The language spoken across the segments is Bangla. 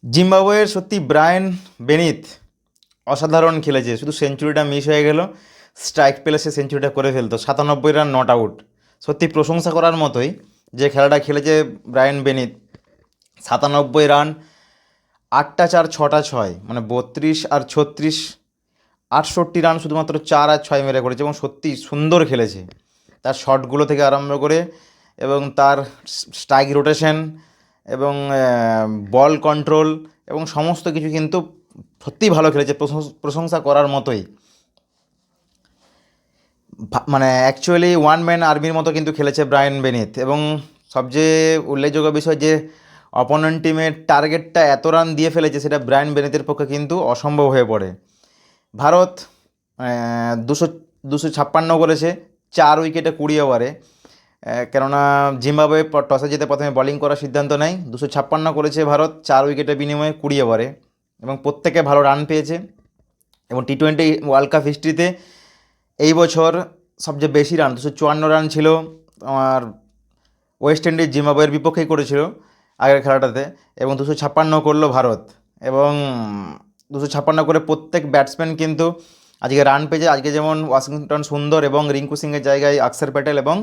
জিম্বাবুয়ের সত্যি ব্রায়ান বেনিথ অসাধারণ খেলেছে, শুধু সেঞ্চুরিটা মিস হয়ে গেল। স্ট্রাইক পেলে সে সেঞ্চুরিটা করে ফেলতো। 97 রান নট আউট, সত্যি প্রশংসা করার মতোই যে খেলাটা খেলেছে ব্রায়ান বেনিথ। 97 রান, 8টা 4 6টা 6, মানে 32 আর 36, 68 রান শুধুমাত্র 4 আর 6 মেরে করেছে এবং সত্যি সুন্দর খেলেছে। তার শটগুলো থেকে আরম্ভ করে এবং তার স্ট্রাইক রোটেশন এবং বল কন্ট্রোল এবং সমস্ত কিছু কিন্তু সত্যিই ভালো খেলেছে, প্রশংসা করার মতোই। মানে অ্যাকচুয়ালি ওয়ান ম্যান আর্মির মতো কিন্তু খেলেছে ব্রায়ান বেনিথ। এবং সবচেয়ে উল্লেখযোগ্য বিষয় যে অপোনেন্ট টিমের টার্গেটটা এত রান দিয়ে ফেলেছে, সেটা ব্রায়ান বেনিথের পক্ষে কিন্তু অসম্ভব হয়ে পড়ে। ভারত 256 করেছে 4 উইকেটে 20 ওভারে। কেননা জিম্বাবুয়ে টসে জিতে প্রথমে বোলিং করার সিদ্ধান্ত নেয়। 256 করেছে ভারত 4 উইকেটের বিনিময়ে 20 ওভারে, এবং প্রত্যেকে ভালো রান পেয়েছে। এবং টি-20 ওয়ার্ল্ড কাপ হিস্ট্রিতে এই বছর সবচেয়ে বেশি রান 254 রান ছিল আমার ওয়েস্ট ইন্ডিজ জিম্বাবুয়ের বিপক্ষেই করেছিল আগের খেলাটাতে, এবং 256 করলো ভারত। এবং 256 করে প্রত্যেক ব্যাটসম্যান কিন্তু আজকে রান পেয়েছে। আজকে যেমন ওয়াশিংটন সুন্দর এবং রিঙ্কু সিংয়ের জায়গায় অক্ষর প্যাটেল এবং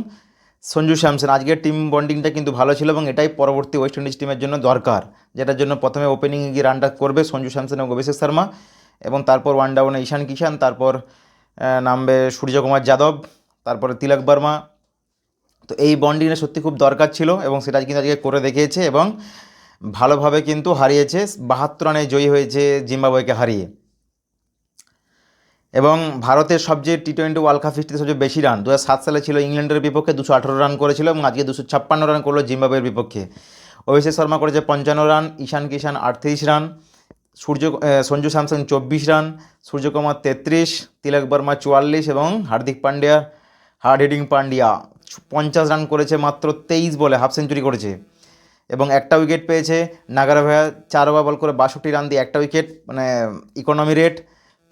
সঞ্জু স্যামসন, আজকের টিম বন্ডিংটা কিন্তু ভালো ছিল এবং এটাই পরবর্তী ওয়েস্ট ইন্ডিজ টিমের জন্য দরকার, যেটার জন্য প্রথমে ওপেনিংয়ে গিয়ে রানটা করবে সঞ্জু স্যামসন এবং অভিষেক শর্মা, এবং তারপর ওয়ান ডাউনে ঈশান কিষান, তারপর নামবে সূর্যকুমার যাদব, তারপরে তিলক বর্মা। তো এই বন্ডিংটা সত্যি খুব দরকার ছিল এবং সেটা কিন্তু আজকে করে দেখিয়েছে এবং ভালোভাবে কিন্তু হারিয়েছে। 72 রানে জয়ী হয়েছে জিম্বাবুয়েকে হারিয়ে। এবং ভারতের সবচেয়ে টি-20 ওয়ার্ল্ড কাপ হিস্ট্রিতে সবচেয়ে বেশি রান 2007 সালে ছিল ইংল্যান্ডের বিপক্ষে, 218 রান করেছিল, এবং আজকে 256 রান করলো জিম্বাবুয়ের বিপক্ষে। অভিষেক শর্মা করেছে 55 রান, ঈশান কিষান 38 run, Sanju Samson 24 run, Suryakumar 33, তিলক বর্মা 44 এবং হার্ড হিটিং পান্ডিয়া 50 রান করেছে মাত্র 23 বলে, হাফ সেঞ্চুরি করেছে। এবং একটা উইকেট পেয়েছে নাগারাভায়া 4 ওভার বল করে 62 রান দিয়ে একটা উইকেট, মানে ইকোনমি রেট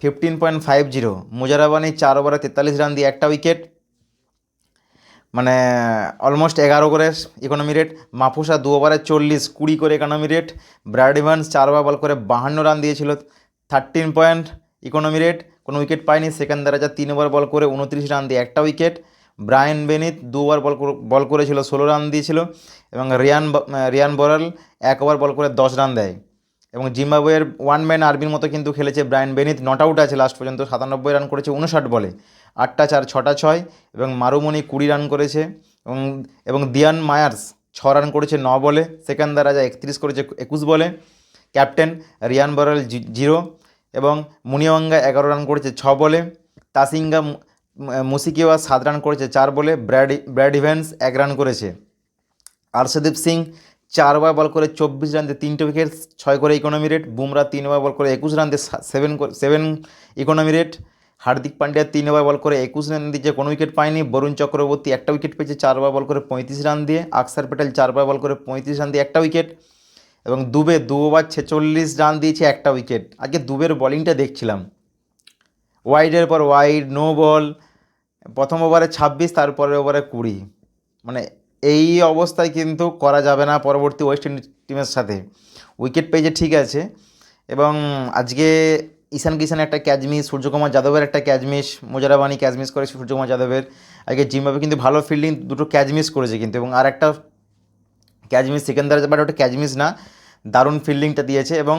15.50। মুজারাবানি 4 ওভারে 43 রান দিয়ে একটা উইকেট, মানে অলমোস্ট 11 করে ইকোনমি রেট। মাফুসা 2 ওভারে 40, 20 করে economy rate. Brad Evans 4 over ball করে 52 রান দিয়েছিল, 13 পয়েন্ট ইকোনমি রেট, কোনো উইকেট পায়নি। সেকেন্দার রাজা 3 ওভার বল করে 29 রান দিয়ে একটা উইকেট। ব্রায়ান বেনিথ 2 ওভার বল করেছিল, 16 রান দিয়েছিল। এবং রিয়ান বরাল 1 ওভার বল করে 10 রান দেয়। এবং জিম্বাবুয়ের ওয়ান ম্যান আর্মির মতো কিন্তু খেলেছে ব্রায়ান বেনিথ, নট আউট আছে লাস্ট পর্যন্ত। 97 রান করেছে 59 বলে, 8টা 4 6টা 6, এবং মারুমণি 20 রান করেছে। এবং এবং দিয়ান মায়ার্স 6 রান করেছে 9 বলে। সেকেন্দার রাজা 31 করেছে 21 বলে। ক্যাপ্টেন রিয়ান বরাল 0, এবং মুনিয়াঙ্গা 11 রান করেছে 6 বলে। তাসিঙ্গা মুসিকিওয়া 7 রান করেছে 4 বলে। ব্র্যাড ইভেন্স 1 রান করেছে। আর্শদীপ সিং 4 ওভার বল করে 24 রান দিয়ে 3টে উইকেট, 6 করে economy rate. Bumrah 3 over ball করে 21 রান দিয়ে 7 economy rate. Hardik Pandya 3 over ball করে 21 রান দিয়েছে, কোনো উইকেট পায়নি। বরুণ চক্রবর্তী একটা উইকেট পেয়েছে 4 ওভার বল করে 35 রান দিয়ে। অক্ষর প্যাটেল 4 ওভার বল করে 35 রান দিয়ে একটা উইকেট। এবং দুবে 2 ওভার 46 রান দিয়েছে, একটা উইকেট। আজকে দুবের বলিংটা দেখছিলাম, ওয়াইডের পর ওয়াইড, নো বল। প্রথম ওভারে 26, তারপরের ওভারে 20, মানে এই অবস্থায় কিন্তু করা যাবে না পরবর্তী ওয়েস্ট ইন্ডিজ টিমের সাথে। উইকেট পেয়েছে ঠিক আছে, এবং আজকে ঈশান কিষান একটা ক্যাচ মিস, সূর্যকুমার যাদবের একটা catch miss, Muzarabani catch miss করেছে সূর্যকুমার যাদবের। আজকে জিম্বাবুয়ে কিন্তু ভালো ফিল্ডিং, দুটো ক্যাচ মিস করেছে কিন্তু। এবং আর একটা ক্যাচ মিস সেকেন্দার, বাট ওটা ক্যাচ মিস না, দারুণ ফিল্ডিংটা দিয়েছে এবং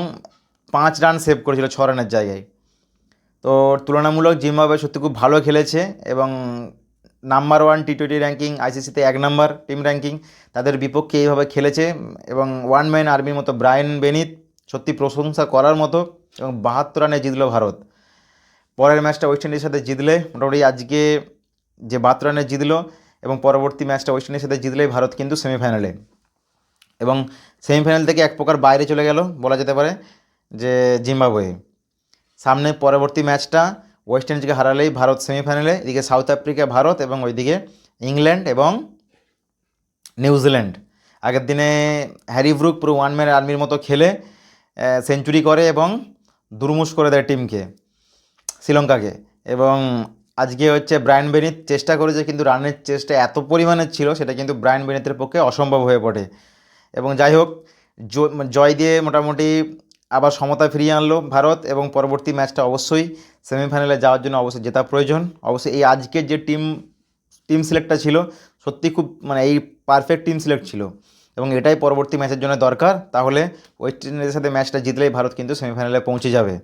5 রান সেভ করেছিল 6 রানের জায়গায়। তো তুলনামূলক জিম্বাবুয়ে সত্যি খুব ভালো খেলেছে এবং নাম্বার 1 টি-20 র্যাঙ্কিং, আইসিসিতে 1 নম্বর টিম র্যাঙ্কিং, তাদের বিপক্ষে এইভাবে খেলেছে। এবং ওয়ান ম্যান আর্মির মতো ব্রায়ান বেনিথ সত্যি প্রশংসা করার মতো। এবং 72 রানে জিতলো ভারত। পরের ম্যাচটা ওয়েস্ট ইন্ডিজের সাথে জিতলে, মোটামুটি আজকে যে 72 রানে জিতলো, এবং পরবর্তী ম্যাচটা ওয়েস্ট ইন্ডিজের সাথে জিতলেই ভারত কিন্তু সেমিফাইনালে, এবং সেমিফাইনাল থেকে এক প্রকার বাইরে চলে গেল বলা যেতে পারে যে জিম্বাবুয়ে। সামনে পরবর্তী ম্যাচটা ওয়েস্ট ইন্ডিজকে হারালেই ভারত সেমিফাইনালে, এদিকে সাউথ আফ্রিকা ভারত, এবং ওইদিকে ইংল্যান্ড এবং নিউজিল্যান্ড। আগের দিনে হ্যারি ব্রুক পুরো ওয়ান ম্যান আর্মির মতো খেলে সেঞ্চুরি করে এবং দুর্মুষ করে দেয় টিমকে, শ্রীলঙ্কাকে। এবং আজকে হচ্ছে ব্রায়ান বেনিথ চেষ্টা করেছে, কিন্তু রানের চেষ্টা এত পরিমাণের ছিল সেটা কিন্তু ব্রায়ান বেনিথের পক্ষে অসম্ভব হয়ে পড়ে। এবং যাই হোক, জয় দিয়ে মোটামুটি আবার সমতা ফিরিয়ে আনলো ভারত, এবং পরবর্তী ম্যাচটা অবশ্যই সেমিফাইনালে যাওয়ার জন্য অবশ্যই জেতা প্রয়োজন। অবশ্যই এই আজকের যে টিম সিলেক্টটা ছিল সত্যি খুব মানে এই পারফেক্ট টিম সিলেক্ট ছিল, এবং এটাই পরবর্তী ম্যাচের জন্য দরকার। তাহলে ওয়েস্ট ইন্ডিজের সাথে ম্যাচটা জিতলেই ভারত কিন্তু সেমিফাইনালে পৌঁছে যাবে।